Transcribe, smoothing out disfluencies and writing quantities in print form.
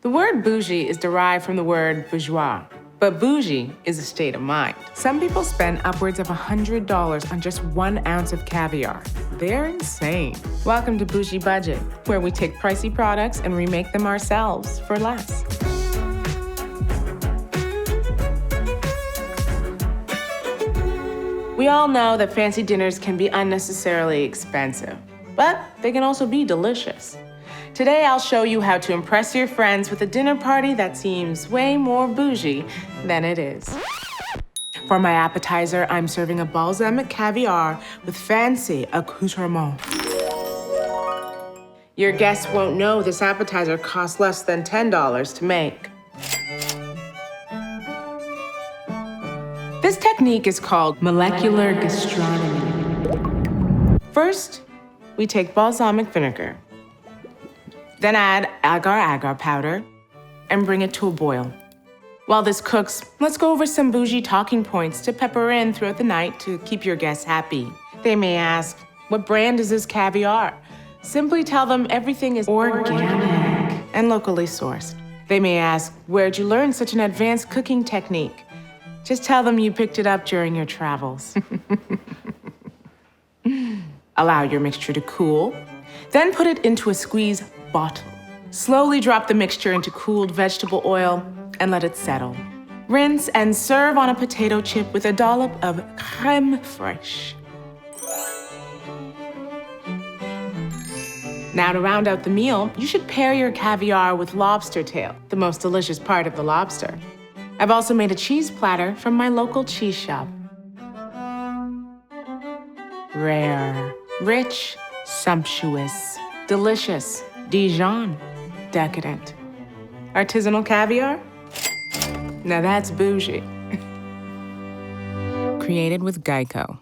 The word bougie is derived from the word bourgeois, but bougie is a state of mind. Some people spend upwards of $100 on just 1 ounce of caviar. They're insane. Welcome to Bougie Budget, where we take pricey products and remake them ourselves for less. We all know that fancy dinners can be unnecessarily expensive, but they can also be delicious. Today, I'll show you how to impress your friends with a dinner party that seems way more bougie than it is. For my appetizer, I'm serving a balsamic caviar with fancy accoutrements. Your guests won't know this appetizer costs less than $10 to make. This technique is called molecular gastronomy. First, we take balsamic vinegar. Then add agar powder and bring it to a boil. While this cooks, let's go over some bougie talking points to pepper in throughout the night to keep your guests happy. They may ask, what brand is this caviar? Simply tell them everything is organic and locally sourced. They may ask, where'd you learn such an advanced cooking technique? Just tell them you picked it up during your travels. Allow your mixture to cool. Then put it into a squeeze bottle. Slowly drop the mixture into cooled vegetable oil and let it settle. Rinse and serve on a potato chip with a dollop of crème fraîche. Now to round out the meal, you should pair your caviar with lobster tail, the most delicious part of the lobster. I've also made a cheese platter from my local cheese shop. Rare, rich, sumptuous, delicious, Dijon, decadent. Artisanal caviar? Now that's bougie. Created with Geico.